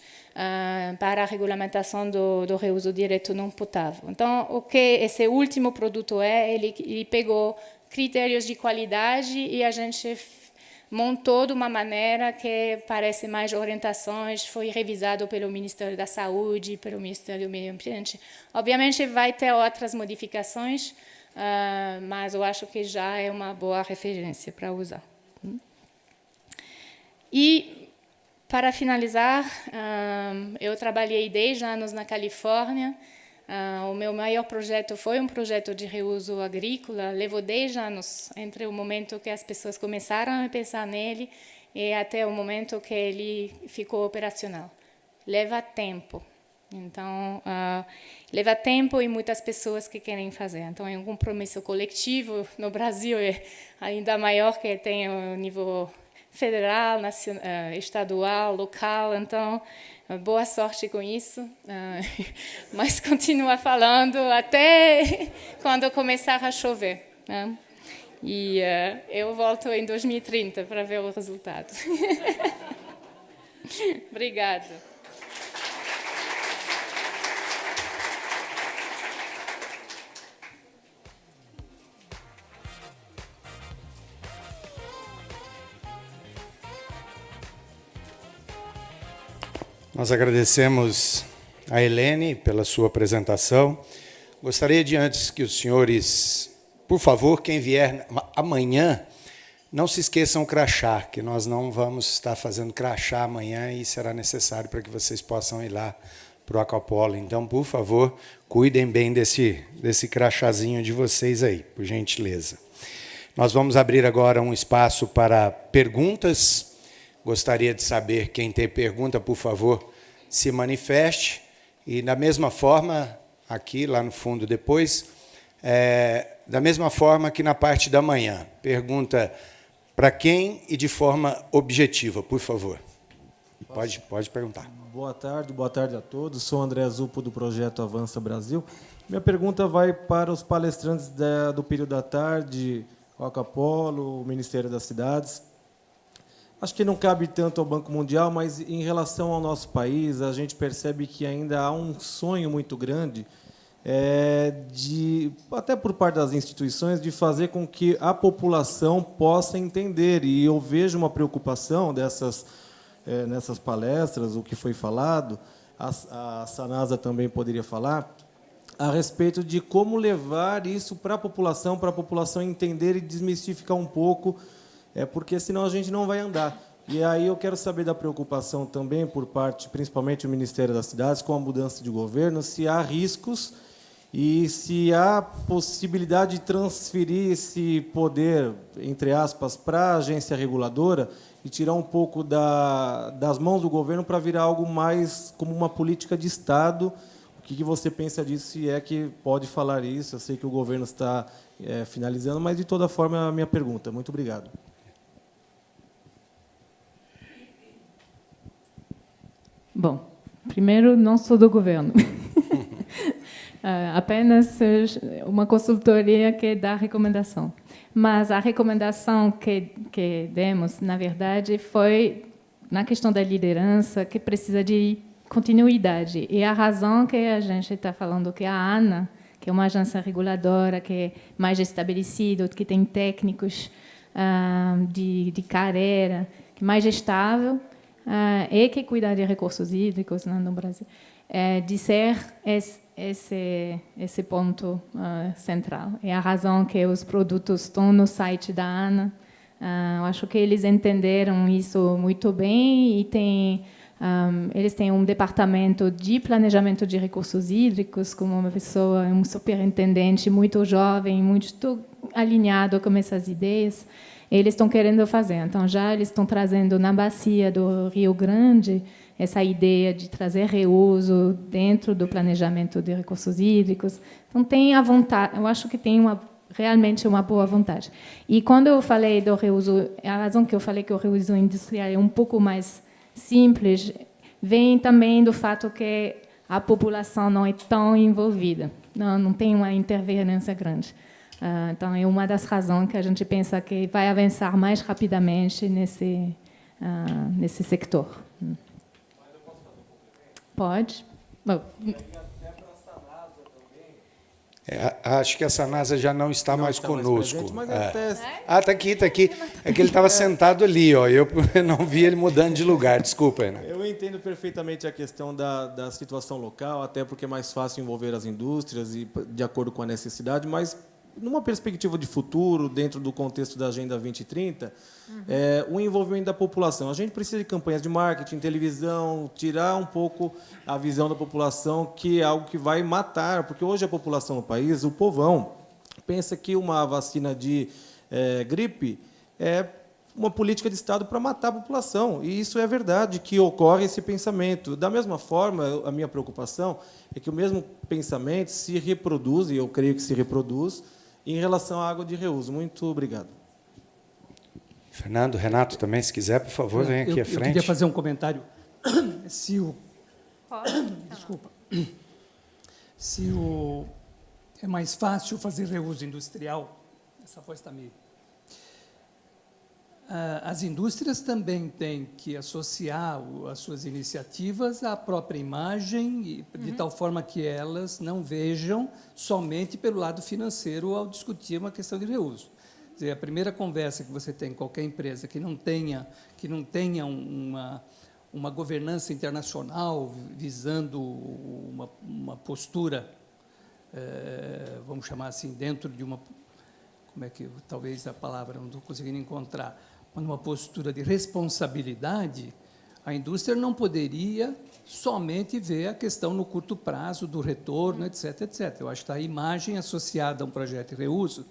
para a regulamentação do reuso direto não potável. Então, o que esse último produto ele pegou critérios de qualidade e a gente montou de uma maneira que parece mais orientações, foi revisado pelo Ministério da Saúde, pelo Ministério do Meio Ambiente. Obviamente, vai ter outras modificações, mas eu acho que já é uma boa referência para usar. E, para finalizar, eu trabalhei 10 anos na Califórnia. O meu maior projeto foi um projeto de reuso agrícola. Levou 10 anos entre o momento que as pessoas começaram a pensar nele e até o momento que ele ficou operacional. Leva tempo. Então, leva tempo e muitas pessoas que querem fazer. Então, é um compromisso coletivo. No Brasil é ainda maior, que tem o nível federal, nacional, estadual, local. Então, boa sorte com isso. Mas continua falando até quando começar a chover. Né? E eu volto em 2030 para ver o resultado. Obrigada. Nós agradecemos a Helene pela sua apresentação. Gostaria de, antes que os senhores, por favor, quem vier amanhã, não se esqueçam o crachá, que nós não vamos estar fazendo crachá amanhã e será necessário para que vocês possam ir lá para o Aquapolo. Então, por favor, cuidem bem desse crachazinho de vocês aí, por gentileza. Nós vamos abrir agora um espaço para perguntas. Gostaria de saber, quem tem pergunta, por favor, se manifeste. E, da mesma forma, aqui, lá no fundo depois, da mesma forma que na parte da manhã. Pergunta para quem e de forma objetiva, por favor. Pode perguntar. Boa tarde a todos. Sou André Zupo, do Projeto Avança Brasil. Minha pergunta vai para os palestrantes do período da tarde, o Aquapolo, o Ministério das Cidades. Acho que não cabe tanto ao Banco Mundial, mas em relação ao nosso país, a gente percebe que ainda há um sonho muito grande, até por parte das instituições, de fazer com que a população possa entender. E eu vejo uma preocupação nessas palestras, o que foi falado, a Sanasa também poderia falar, a respeito de como levar isso para a população entender e desmistificar um pouco, porque senão a gente não vai andar. E aí eu quero saber da preocupação também por parte, principalmente do Ministério das Cidades, com a mudança de governo, se há riscos e se há possibilidade de transferir esse poder, entre aspas, para a agência reguladora e tirar um pouco das mãos do governo para virar algo mais como uma política de Estado. O que você pensa disso, se é que pode falar isso? Eu sei que o governo está finalizando, mas, de toda forma, é a minha pergunta. Muito obrigado. Bom, primeiro, não sou do governo. Apenas uma consultoria que dá recomendação. Mas a recomendação que demos, na verdade, foi na questão da liderança, que precisa de continuidade. E a razão que a gente está falando que a ANA, que é uma agência reguladora, que é mais estabelecida, que tem técnicos de carreira, que é mais estável, e que cuida de recursos hídricos no Brasil, de ser esse ponto central. É a razão que os produtos estão no site da ANA. Eu acho que eles entenderam isso muito bem e tem Eles têm um departamento de planejamento de recursos hídricos, com uma pessoa, um superintendente muito jovem, muito alinhado com essas ideias. Eles estão querendo fazer. Então, já eles estão trazendo na bacia do Rio Grande essa ideia de trazer reuso dentro do planejamento de recursos hídricos. Então, tem a vontade, eu acho que tem realmente uma boa vontade. E quando eu falei do reuso, a razão que eu falei que o reuso industrial é um pouco mais simples vem também do fato que a população não é tão envolvida, não tem uma interferência grande. Então, é uma das razões que a gente pensa que vai avançar mais rapidamente nesse sector. Pode? Bom, Acho que a Sanasa já não está mais está conosco. presente, mas até... Está aqui, está aqui. É que ele estava sentado ali, ó. Eu não vi ele mudando de lugar, desculpa, Ana. Eu entendo perfeitamente a questão da situação local, até porque é mais fácil envolver as indústrias e de acordo com a necessidade, mas numa perspectiva de futuro, dentro do contexto da Agenda 2030, o envolvimento da população. A gente precisa de campanhas de marketing, televisão, tirar um pouco a visão da população, que é algo que vai matar, porque hoje a população no país, o povão, pensa que uma vacina de gripe é uma política de Estado para matar a população. E isso é verdade, que ocorre esse pensamento. Da mesma forma, a minha preocupação é que o mesmo pensamento se reproduz, e eu creio que se reproduz, em relação à água de reuso. Muito obrigado. Fernando, Renato também, se quiser, por favor, vem aqui à frente. Eu queria fazer um comentário. Desculpa. É mais fácil fazer reuso industrial, essa voz está meio... As indústrias também têm que associar as suas iniciativas à própria imagem, de tal forma que elas não vejam somente pelo lado financeiro ao discutir uma questão de reuso. Quer dizer, a primeira conversa que você tem com qualquer empresa que não tenha uma governança internacional visando uma postura, vamos chamar assim, dentro de uma... Como é que, talvez a palavra não estou conseguindo encontrar, uma postura de responsabilidade, a indústria não poderia somente ver a questão no curto prazo do retorno, etc, etc. Eu acho que a imagem associada a um projeto de reuso,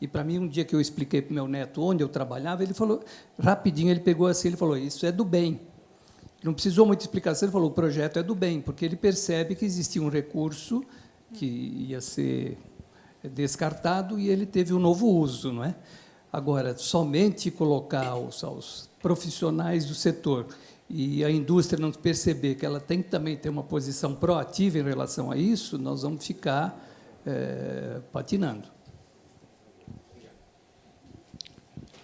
e para mim, um dia que eu expliquei para o meu neto onde eu trabalhava, ele falou, rapidinho, ele pegou assim, ele falou, isso é do bem. Não precisou muita explicação, ele falou, o projeto é do bem, porque ele percebe que existia um recurso que ia ser descartado e ele teve um novo uso, não é? Agora, somente colocar os profissionais do setor e a indústria não perceber que ela tem que também ter uma posição proativa em relação a isso, nós vamos ficar patinando.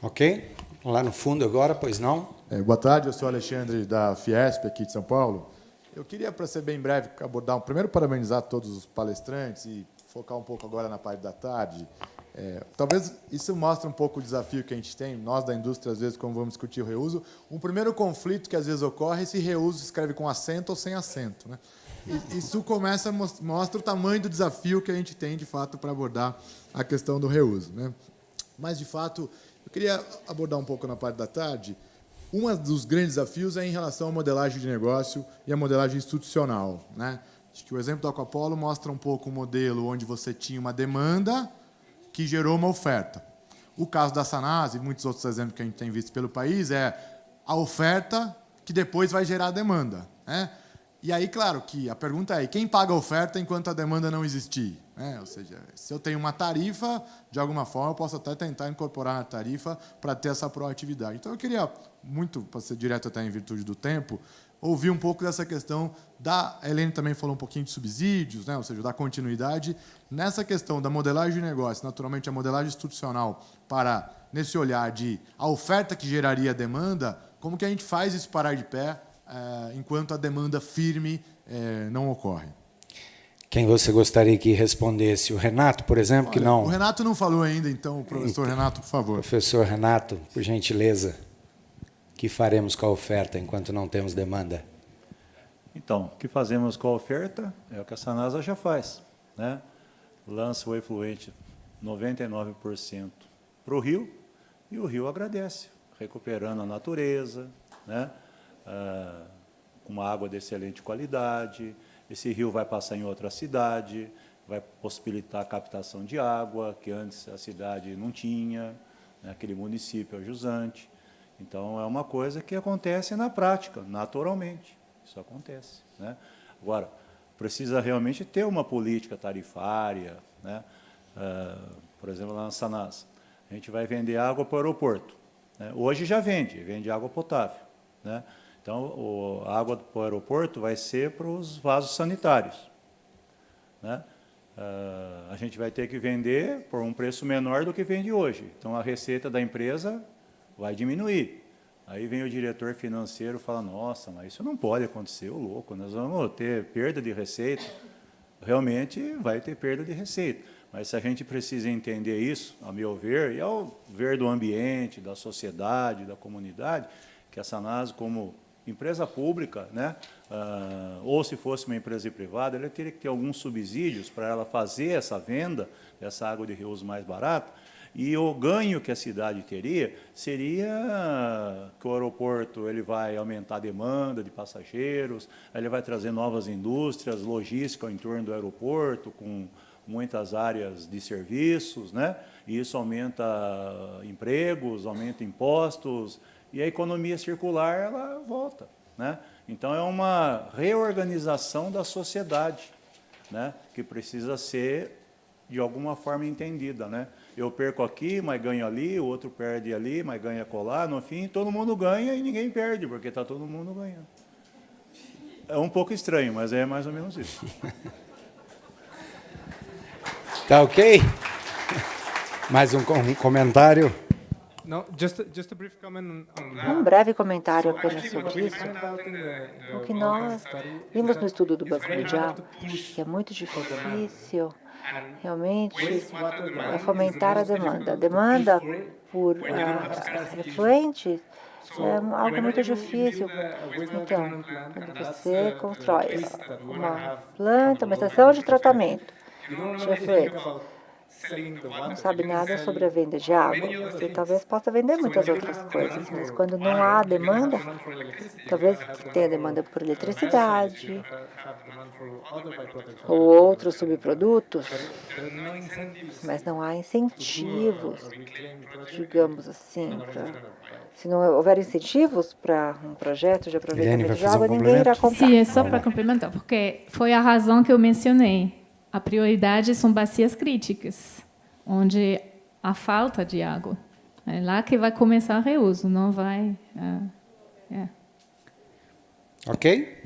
Ok? Lá no fundo agora, pois não? Boa tarde, eu sou Alexandre da Fiesp, aqui de São Paulo. Eu queria, para ser bem breve, abordar, primeiro parabenizar todos os palestrantes e focar um pouco agora na parte da tarde. Talvez isso mostre um pouco o desafio que a gente tem, nós da indústria, às vezes, quando vamos discutir o reuso. Um primeiro conflito que, às vezes, ocorre é se reuso se escreve com acento ou sem acento, né? E isso mostra o tamanho do desafio que a gente tem, de fato, para abordar a questão do reuso, né? Mas, de fato, eu queria abordar um pouco na parte da tarde. Um dos grandes desafios é em relação à modelagem de negócio e à modelagem institucional, né? Acho que o exemplo do Aquapolo mostra um pouco um modelo onde você tinha uma demanda que gerou uma oferta. O caso da Sanasa e muitos outros exemplos que a gente tem visto pelo país é a oferta que depois vai gerar a demanda, né? E aí, claro, que a pergunta é, quem paga a oferta enquanto a demanda não existir? Ou seja, se eu tenho uma tarifa, de alguma forma, eu posso até tentar incorporar na tarifa para ter essa proatividade. Então, eu queria muito, para ser direto até em virtude do tempo, ouvir um pouco dessa questão da... A Helene também falou um pouquinho de subsídios, né? Ou seja, da continuidade. Nessa questão da modelagem de negócio, naturalmente, a modelagem institucional, para, nesse olhar de a oferta que geraria a demanda, como que a gente faz isso parar de pé enquanto a demanda firme não ocorre? Quem você gostaria que respondesse? O Renato, por exemplo, que não... O Renato não falou ainda, então, o professor Renato, por favor. Professor Renato, por gentileza, o que faremos com a oferta enquanto não temos demanda? Então, o que fazemos com a oferta é o que a Sanasa já faz, né? Lança o efluente 99% para o rio e o rio agradece, recuperando a natureza, né? com uma água de excelente qualidade. Esse rio vai passar em outra cidade, vai possibilitar a captação de água, que antes a cidade não tinha, né, aquele município é jusante. Então, é uma coisa que acontece na prática, naturalmente. Isso acontece, né? Agora, precisa realmente ter uma política tarifária, né? Por exemplo, lá na Sanasa, a gente vai vender água para o aeroporto, né? Hoje já vende água potável, né? Então, a água para o aeroporto vai ser para os vasos sanitários, né? A gente vai ter que vender por um preço menor do que vende hoje. Então, a receita da empresa vai diminuir. Aí vem o diretor financeiro e fala, nossa, mas isso não pode acontecer, ô louco, nós vamos ter perda de receita. Realmente vai ter perda de receita. Mas se a gente precisa entender isso, ao meu ver, e ao ver do ambiente, da sociedade, da comunidade, que a Sanasa, como empresa pública, né, ou se fosse uma empresa privada, ela teria que ter alguns subsídios para ela fazer essa venda dessa água de reuso mais barata, e o ganho que a cidade teria seria que o aeroporto ele vai aumentar a demanda de passageiros, ele vai trazer novas indústrias, logística em torno do aeroporto, com muitas áreas de serviços, né? E isso aumenta empregos, aumenta impostos, e a economia circular ela volta, né? Então, é uma reorganização da sociedade, né? Que precisa ser, de alguma forma, entendida, né? Eu perco aqui, mas ganho ali, o outro perde ali, mas ganha colar. No fim, todo mundo ganha e ninguém perde, porque está todo mundo ganhando. É um pouco estranho, mas é mais ou menos isso. Tá ok? Mais um comentário? Um breve comentário apenas sobre isso. O que nós vimos no estudo do Banco Mundial, que é muito difícil realmente é fomentar a demanda. A demanda por efluentes é algo muito difícil. Então, quando você constrói uma planta, uma estação de tratamento de efluentes, não sabe nada sobre a venda de água, você talvez possa vender muitas outras coisas, mas quando não há demanda, talvez tenha demanda por eletricidade ou outros subprodutos, mas não há incentivos, digamos assim, se não houver incentivos para um projeto de aproveitamento de água, ninguém irá comprar. Sim, é só para complementar, porque foi a razão que eu mencionei. A prioridade são bacias críticas, onde há falta de água. É lá que vai começar o reuso, não vai... Ok?